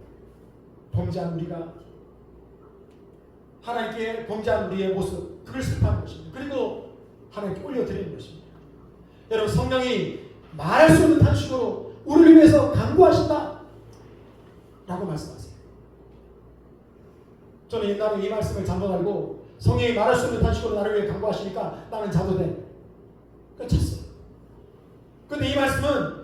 범죄한 우리가 하나님께 범죄한 우리의 모습, 그걸 슬퍼하는 것입니다. 그리고 하나님께 올려드리는 것입니다. 여러분 성령이 말할 수 없는 탄식으로 우리를 위해서 간구하신다 라고 말씀하세요. 저는 옛날에 이 말씀을 잘못 알고 성령이 말할 수 없는 탄식으로 나를 위해 간구하시니까 나는 자도돼 끝쳤어요. 그런데 이 말씀은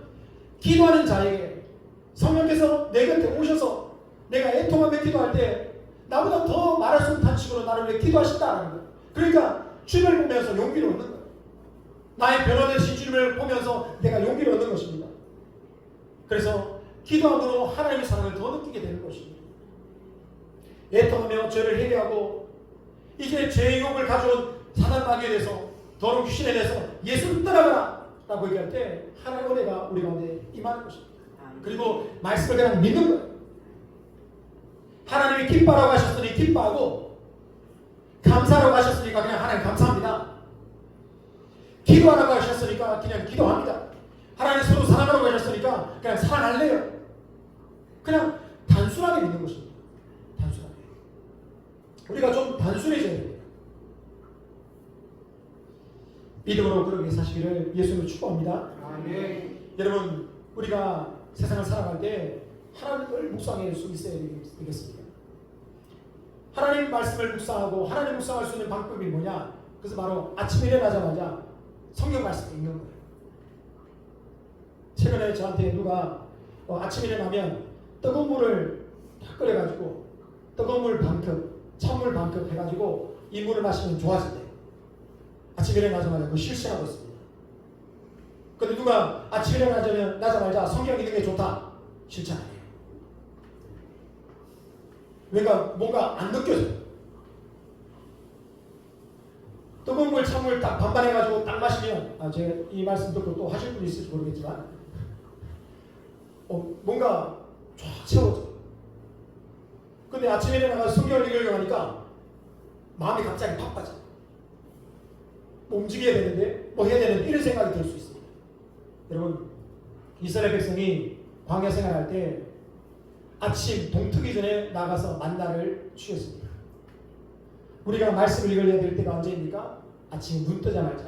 기도하는 자에게 성령께서 내 곁에 오셔서 내가 애통하며 기도할 때 나보다 더 말할 수 없는 탄식으로 나를 위해 기도하신다는 거예요. 그러니까 주님을 보면서 용기를 얻는 거예요. 나의 변화되신 주님을 보면서 내가 용기를 얻는 것입니다. 그래서 기도함으로 하나님의 사랑을 더 느끼게 되는 것입니다. 애통하며 죄를 회개하고 이제 죄의 유혹을 가져온 사단 마귀에 대해서 더러운 귀신에 대해서 예수를 떠나가라 라고 얘기할 때 하나님의 은혜가 우리 가운데 임하는 것입니다. 그리고 말씀을 그냥 믿는 거예요. 하나님이 기뻐하라고 하셨으니 기뻐하고 감사하라고 하셨으니까 그냥 하나님 감사합니다. 기도하라고 하셨으니까 그냥 기도합니다. 하나님 서로 사랑하라고 하셨으니까 그냥 사랑할래요. 그냥 단순하게 믿는 것입니다. 단순하게. 우리가 좀 단순해져야 됩니다. 믿음으로 그렇게 사시기를 예수님을 축복합니다. 아멘. 여러분 우리가 세상을 살아갈 때 하나님을 묵상할 수 있어야 되겠습니다. 하나님 말씀을 묵상하고 하나님 묵상할 수 있는 방법이 뭐냐? 그래서 바로 아침에 일어나자마자 성경 말씀을 읽는 거예요. 최근에 저한테 누가 아침에 일어나면 뜨거운 물을 딱 끓여가지고 뜨거운 물 반컵, 찬물 반컵 해가지고 이 물을 마시면 좋아진대요. 아침에 일어나자마자 그거 실천하고 있습니다. 근데 누가 아침에 일어나자마자 성경 읽는 게 좋다. 실천 안 해요. 그러니까 뭔가 안 느껴져요. 뜨거운 물, 찬물 딱 반반 해가지고 딱 마시면 제가 이 말씀 듣고 또 하실 분이 있을지 모르겠지만 뭔가 쫙 채워져요. 근데 아침에 일어나서 성경을 읽으려고 하니까 마음이 갑자기 바빠져요. 뭐 움직여야 되는데 뭐 해야 되는데 이런 생각이 들 수 있습니다. 여러분 이스라엘 백성이 광야 생활할 때 아침 동트기 전에 나가서 만나를 취했습니다. 우리가 말씀을 읽어야 될 때가 언제입니까? 아침에 눈 뜨자마자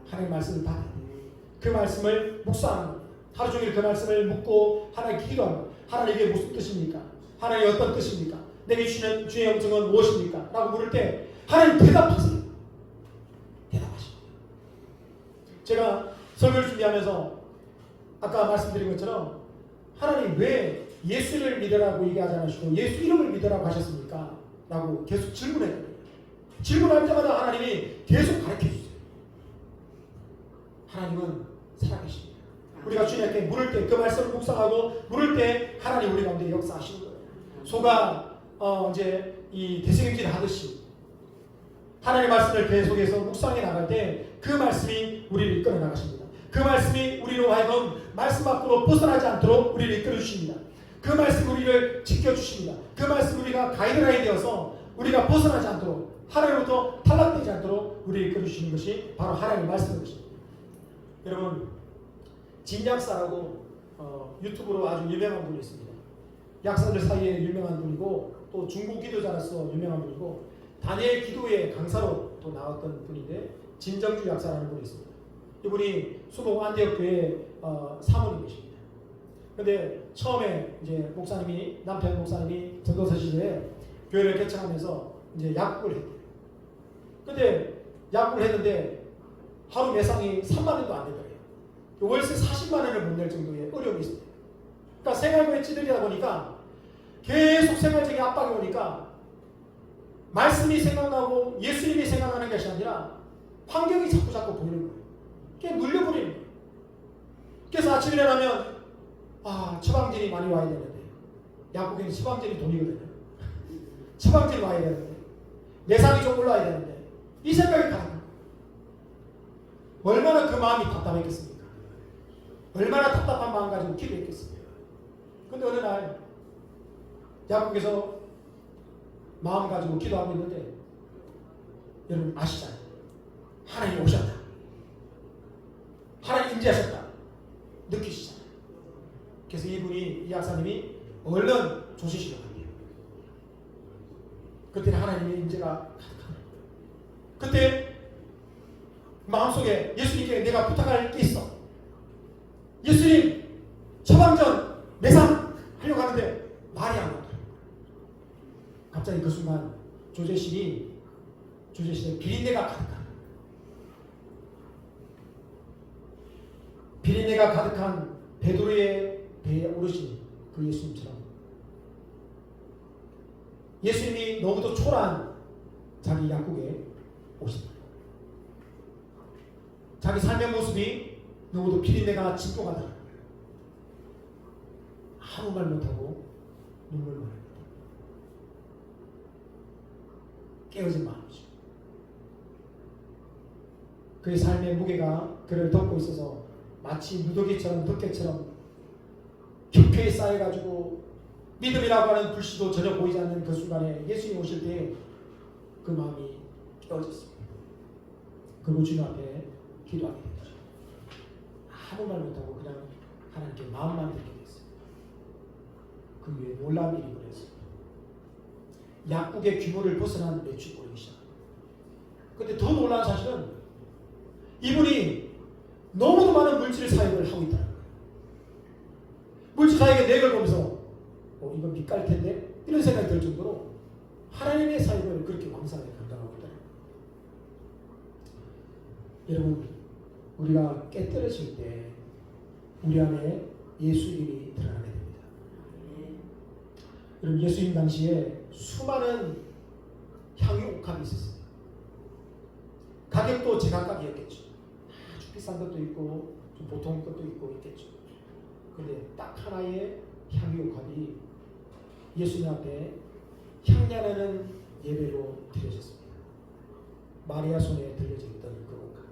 하나님의 말씀을 받아야 돼요. 그 말씀을 묵상하는 겁니다. 하루 종일 그 말씀을 묵고 하나님께 기도하는 겁니다. 하나님 이게 무슨 뜻입니까? 하나님 어떤 뜻입니까? 내게 주시는 주의 영성은 무엇입니까? 라고 물을 때 하나님 대답하세요. 대답하십니다. 제가 설교를 준비하면서 아까 말씀드린 것처럼 하나님 왜 예수를 믿으라고 얘기하지 않으시고 예수 이름을 믿으라고 하셨습니까? 라고 계속 질문해요. 질문할 때마다 하나님이 계속 가르쳐 주세요. 하나님은 살아계십니다. 우리가 주님께 물을 때 그 말씀을 묵상하고 물을 때 하나님 우리 가운데 역사하시는 거예요. 소가 이제 이 대생임질 하듯이 하나님의 말씀을 계속해서 묵상해 나갈 때 그 말씀이 우리를 이끌어 나가십니다. 그 말씀이 우리로 하여금 말씀 밖으로 벗어나지 않도록 우리를 이끌어 주십니다. 그 말씀 우리를 지켜주십니다. 그 말씀 우리가 가이드라인 되어서 우리가 벗어나지 않도록 하나님부터 탈락되지 않도록 우리를 이끌어 주시는 것이 바로 하나님의 말씀인 것입니다. 여러분 진약사라고 유튜브로 아주 유명한 분이 있습니다. 약사들 사이에 유명한 분이고 또 중국 기도자로서 유명한 분이고 다니엘 기도의 강사로 또 나왔던 분인데 진정주 약사라는 분이 있습니다. 이분이 수복 안디옥 교회 사모님이십니다. 근데 처음에 이제 남편 목사님이 전도사 시절에 교회를 개척하면서 이제 약국을 했대요. 근데 약국을 했는데 하루 매상이 3만 원도 안 되더래요. 월세 40만 원을 못 낼 정도의 어려움이 있어요. 그러니까 생활고에 찌들리다 보니까 계속 생활적인 압박이 오니까 말씀이 생각나고 예수님이 생각나는 것이 아니라 환경이 자꾸 보이는 거예요. 그게 눌려버리는 거예요. 그래서 아침에 일어나면 처방전이 많이 와야 되는데 약국에는 처방전이 돈이거든요. 처방전이 와야 되는데 매상이 좀 올라야 되는데 이 생각이 가는 거예요. 얼마나 그 마음이 답답했겠습니까? 얼마나 답답한 마음 가지고 기도했겠습니까? 근데 어느 날 약국에서 마음 가지고 기도하고 있는데 여러분 아시잖아요. 하나님 오셨다. 하나님 임재하셨다. 느끼시잖아요. 그래서 이 약사님이 얼른 조시시러 갑니다. 그때는 하나님의 임재가 가득합니다. 그때 마음속에 예수님께 내가 부탁할 게 있어. 예수님 처방전 매상 하려고 하는데 말이 안 나오더라고요. 갑자기 그 순간 조제실에 비린내가 가득한 비린내가 가득한 베드로의 배에 오르신 그 예수님처럼 예수님이 너무도 초라한 자기 약국에 오십니다. 자기 삶의 모습이 너무도 비린내가 진동하더라고요. 아무 말 못하고 눈물만 흘립니다. 깨어진 마음이죠. 그의 삶의 무게가 그를 덮고 있어서 마치 누더기처럼 덮개처럼 깊게 쌓여가지고 믿음이라고 하는 불씨도 전혀 보이지 않는 그 순간에 예수님 오실 때 그 마음이 깨어졌습니다. 그리고 주님 앞에 기도하게 되죠. 아무 말 못하고 그냥 하나님께 마음만 드리게 됐어요. 그 위에 놀라운 일이 일어났습니다. 약국의 규모를 벗어난 매출이 오르기 시작합니다. 근데 더 놀라운 사실은 이분이 너무도 많은 물질 사역을 하고 있다는 거예요. 물질 사역의 내역을 보면서 이건 밑갈 텐데 이런 생각이 들 정도로 하나님의 사역을 그렇게 왕성하게 감당하고 있다는 거예요. 여러분, 우리가 깨뜨려질 때 우리 안에 예수 이름이 드러나게 됩니다. 여러분, 예수님 당시에 수많은 향유 옥합이 있었습니다. 가격도 제각각이었겠죠. 아주 비싼 것도 있고 좀 보통 것도 있고 있겠죠. 그런데 딱 하나의 향유 옥합이 예수님 앞에 향나는 예배로 드려졌습니다. 마리아 손에 들려져 있던 그 옥합.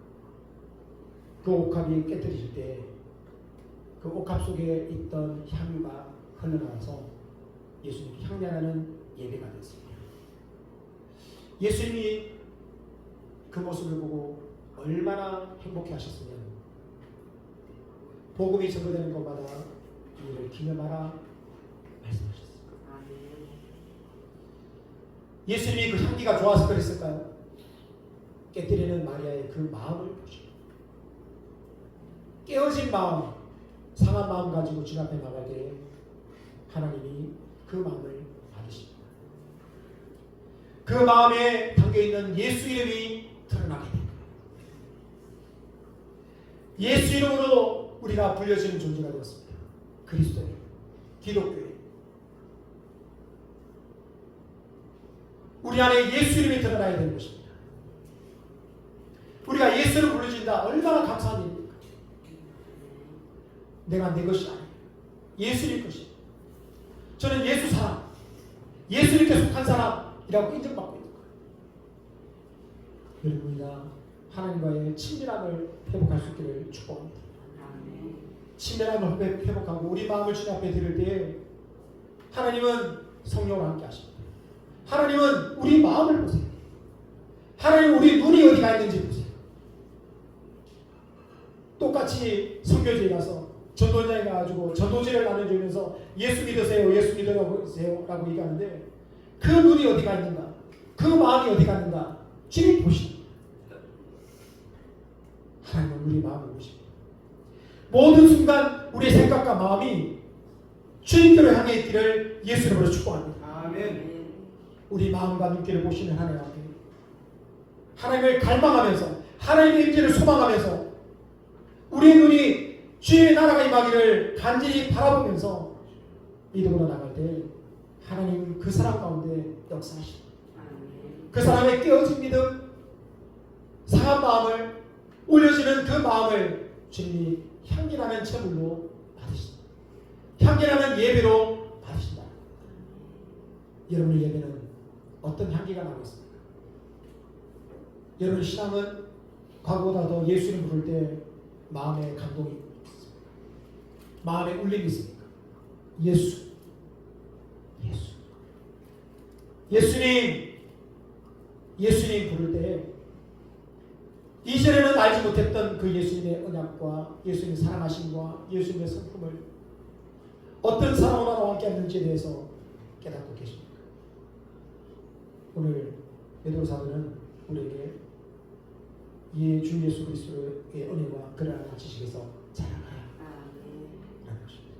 그 옥합이 깨뜨려질 때 그 옥합 속에 있던 향유가 흘러나와서 예수님 향나는 예배가 됐습니다. 예수님이 그 모습을 보고 얼마나 행복해 하셨으면 복음이 전거되는 것마다 이를 기념하라 말씀하셨습니다. 예수님이 그 향기가 좋아서 그랬을까요? 깨뜨리는 마리아의 그 마음을 보시고 깨어진 마음, 상한 마음 가지고 주님 앞에 나갈 때 하나님이 그 마음을 받으십니다. 그 마음에 담겨있는 예수 이름이 드러나게 됩니다. 예수 이름으로 우리가 불려지는 존재가 되었습니다. 그리스도의 기독교의 우리 안에 예수 이름이 드러나야 되는 것입니다. 우리가 예수를 불러준다 얼마나 감사한 일입니까? 내가 내 것이 아니에요. 예수님 것이에요. 저는 예수 사람, 예수님께 속한 사람이라고 인정받고 있는 거예요. 여러분, 우리가 하나님과의 친밀함을 회복할 수 있기를 축복합니다. 친밀함을 회복하고 우리 마음을 주님 앞에 드릴 때에 하나님은 성령과 함께 하십니다. 하나님은 우리 마음을 보세요. 하나님 우리 눈이 어디가 있는지 보세요. 똑같이 선교지에 가서 전도자에 가가지고 전도지를 나눠주면서 예수 믿으세요, 예수 믿으세요 라고 얘기하는데 그 눈이 어디가 있는가, 그 마음이 어디가 있는가 주님 보십니다. 하나님은 우리 마음을 보십니다. 모든 순간 우리의 생각과 마음이 주님께로 향해 있기를 예수 이름으로 축복합니다. 아멘. 우리 마음과 눈길을 보시는 하나님 앞에 하나님을 갈망하면서 하나님의 임재를 소망하면서 우리의 눈이 주의 나라가 임하기를 간절히 바라보면서 믿음으로 나갈 때 하나님 그 사람 가운데 역사하시고 그 사람의 깨어진 믿음, 상한 마음을 올려지는 그 마음을 주님이 향기나는 제물로 받으신다. 향기나는 예배로 받으신다. 여러분의 예배는 어떤 향기가 나고 있습니까? 여러분의 신앙은 과거보다 더 예수님 부를 때 마음에 감동이 있습니까? 마음에 울림이 있습니까? 예수님 부를 때 이전에는 알지 못했던 그 예수님의 언약과 예수님의 사랑하심과 예수님의 성품을 어떤 사랑으로 나와 함께 하는지에 대해서 깨닫고 계십니까? 오늘 베드로사도는 우리에게 이 주 예수 그리스도의 은혜와 그를 아는 지식에서 자라나라 라는 것입니다.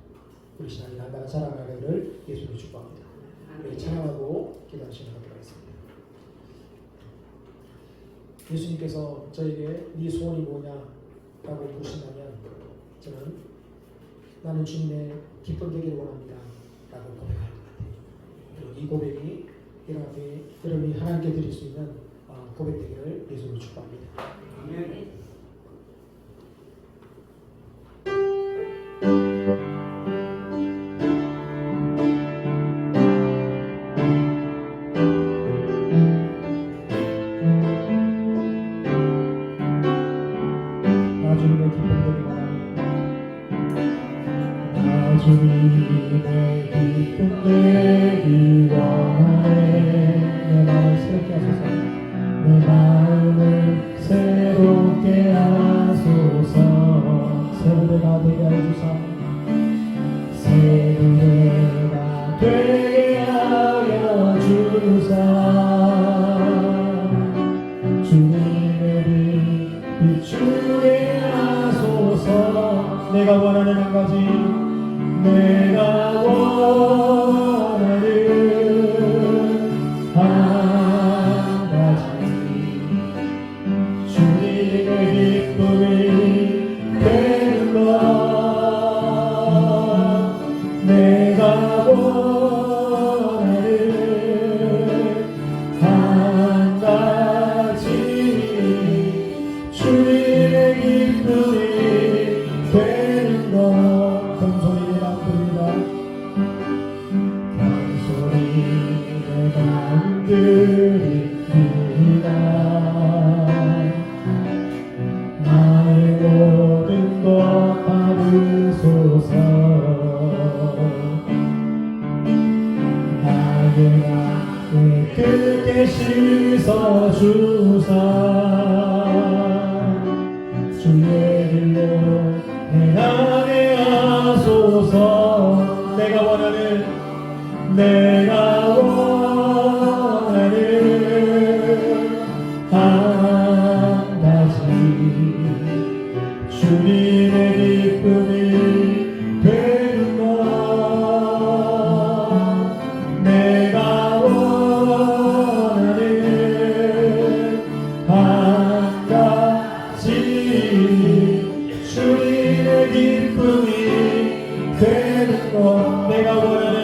우리 신앙이 날마다 자라나기를 예수님을 축복합니다. 우리 찬양하고 기도하는 시간 갖도록 하겠습니다. 예수님께서 저에게 네 소원이 뭐냐라고 물으신다면 저는 나는 주님의 기쁨 되기를 원합니다 라고 고백할 것 같아요. 그리고 이 고백이 여러분이 하나님께 드릴 수 있는 고백 되기를 예수님을 축복합니다. 아멘. 주님의 기쁨 되기 원하네. 내 마음을 새롭게 하소서. 내 마음을 새롭게 하소서. 새로가 되게 하소서. 새로가 되게 하여 주사. 주님의 빛 비추게 하소서. 내가 원하는 한 가지 내가 원하는 한 가지 주님의 기쁨이 되는 것 내가 원하는 한 가지 주님의 기쁨이 되는 것 나의 모든 것 받으소서. 나의 크게 씻어주사. 주의 길로 행하게 하소서. 내가 원하는 한 가지 주님의 기쁨이 되는 것 내가 원하는 한 가지 주님의 기쁨이 되는 것 내가 원하는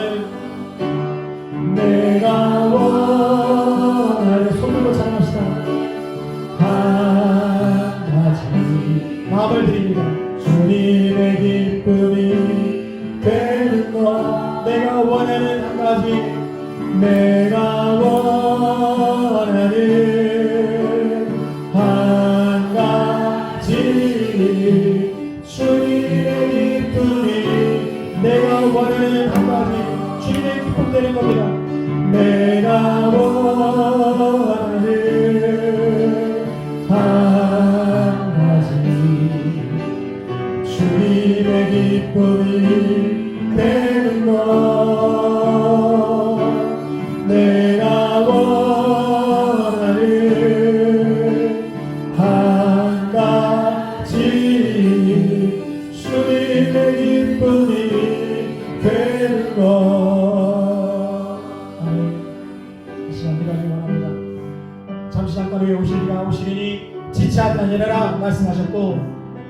잠깐 후에 오시리라 오시리니 지치 않느니라 말씀하셨고,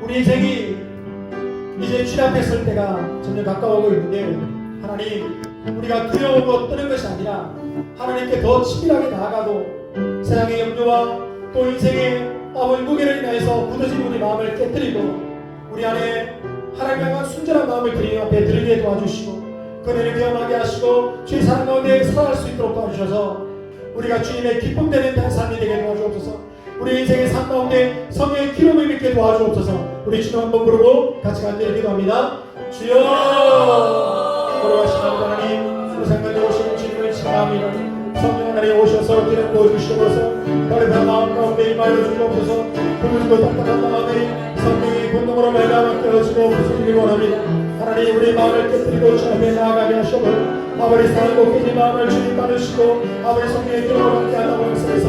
우리 인생이 이제 취합했을 때가 점점 가까워오고 있는데, 하나님, 우리가 두려움으로 뜨는 것이 아니라 하나님께 더 친밀하게 나아가고 세상의 염려와 또 인생의 무게를 인하여서 굳어진 우리 마음을 깨뜨리고 우리 안에 하나님 향한 순전한 마음을 드리는 앞에 드리게 도와주시고 그네를 경험하게 하시고 주의 사랑 가운데 살아갈 수 있도록 도와주셔서 우리가 주님의 기쁨 되는 삶이 되게 도와주옵소서. 우리 인생의 삶 가운데 성령의 기름을 믿게 도와주옵소서. 우리 주님 한번 부르고 같이 간절히 기도합니다. 주여, 걸어가시는 하나님, 세상 가운데 오시는 주님을 축하합니다. 성령 하나님 오셔서 기름 부어주시옵소서. 너의 마음 가운데 임하여 주옵소서. 부르짖고 딱딱한 마음에 성령의 본능으로 말미암아 깨어지고 부수기를 원합니다. 하나님, 우리 마음을 깨뜨리고 주 앞에 나아가게 하시고 아버지 사랑고 깨진 마음을 주님 받으시고 아버지 성령의 기름으로 함께 하다고 말씀해서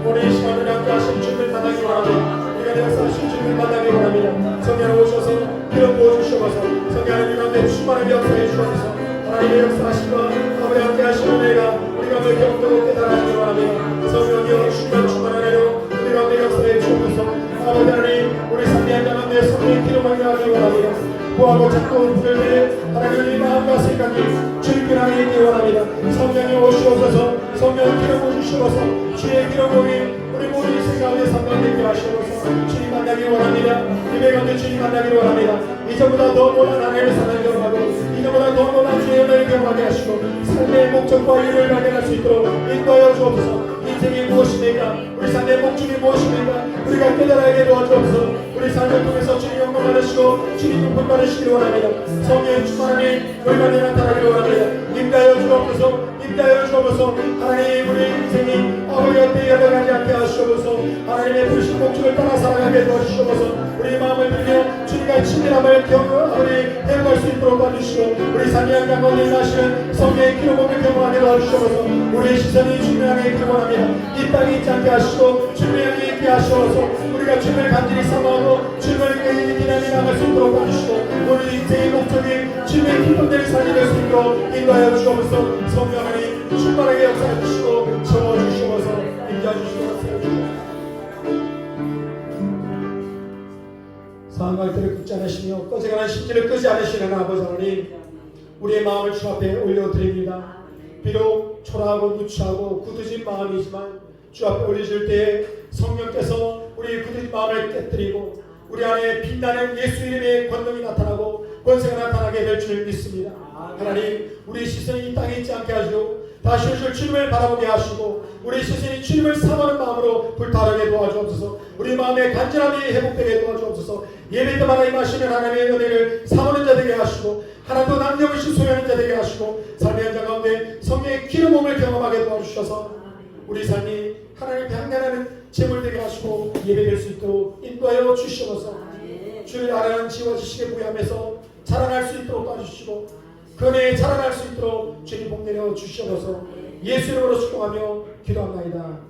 오늘 이 시간을 함께 하신 주님을 만나기 원합니다. 우리가 역사하신 주님을 만나기 원합니다. 성령 오셔서 기름 부어주시옵소서. 성령 하나님 가운데 충만하게 역사해 주옵소서. 하나님의 역사하시고 아버지 함께 하시는 은혜가 우리 가운데 경험되고 깨달아지기 원합니다. 성령이여 충만한 은혜로 우리 가운데 역사해 주옵소서. 아버지 하나님, 우리 삶의 한 가운데 성령의 기름을 하기 원합니다. 구하고 찾고 부를 때 하나님의 마음과 생각이 주님께 하나님께 원합니다. 성령이 오시옵소서. 성령 기름 부으시옵소서. 주의 기름 부음이 우리 모두 인생 가운데 삼가되게 하시옵소서. 주님 만나기 원합니다. 예배 가운데 주님 만나기를 원합니다. 이전보다 더 놀란 하나님의 사랑을 경험하고 이전보다 더 놀란 주의 은혜를 경험하게 하시고 삶의 목적과 이유를 발견할 수 있도록 인도하여 주옵소서. 인생이 무엇입니까? 우리 삶의 목적이 무엇입니까? 우리가 깨달아야 도와주옵소서. 우리 삶을 통해서 주님 영광 받으시고 주님 용품 받으시기를 원합니다. 성령의 충만함이 우리 가운데 나타나기를 원합니다. 임하여 주옵소서. 임하여 주옵소서. 하나님, 우리 인생이 아버지와 대열어가지 않게 하시옵소서. 하나님의 부르신 목적을 따라 살아가게 도와주시옵소서. 우리 마음을 들며 주님과 친밀함을 경험할 수 있도록 도와주시고 우리 삶의 한 가운데 임하시는 성령의 기름을 경험하게 도와주시옵소서. 우리의 시선이 주님을 향해 있기를 원합니다. 이 땅에 있지 않게 하시고 주님을 향해 있게 하시옵소서. 우리가 주님을 간절히 사모하고 주님을 기념히 나갈 수 있도록 도와주시고 우리 인생의 목적이 주님의 기쁨되는 삶이 될 수 있도록 인도하여 주옵소서. 성령 하나님 충만하게 역사해 주시고 채워주시옵소서. 인도해 주시옵소서. 상황할 때를 긋지 않으시며 꺼져가는 심지를 끄지 않으시는 아버지 하나님, 우리의 마음을 주 앞에 올려드립니다. 비록 초라하고 누추하고 굳어진 마음이지만 주 앞에 올리실 때에 성령께서 우리의 굳어진 마음을 깨뜨리고 우리 안에 빛나는 예수 이름의 권능이 나타나고 권세가 나타나게 될 줄 믿습니다. 하나님, 우리 시선이 이 땅에 있지 않게 하시고 다시 오실 주님을 바라보게 하시고 우리 시선이 주님을 사모하는 마음으로 불타오르게 도와주옵소서. 우리 마음의 간절함이 회복되게 도와주옵소서. 예배 때마다 임하시는 하나님의 은혜를 사모하는 자 되게 하시고 하나도 남겨오신 소유하는 자 되게 하시고 삶의 현장 가운데 성령의 기름 몸을 경험하게 도와주셔서 우리 삶이 하나님께 향연하는 제물 되게 하시고 예배될 수 있도록 인도하여 주시옵소서. 주를 알아가는 지와 지식에 부여하면서 자라날 수 있도록 도와주시고 그 은혜에 자라날 수 있도록 주님 복 내려 주시옵소서. 예수 이름으로 축복하며 기도합나이다.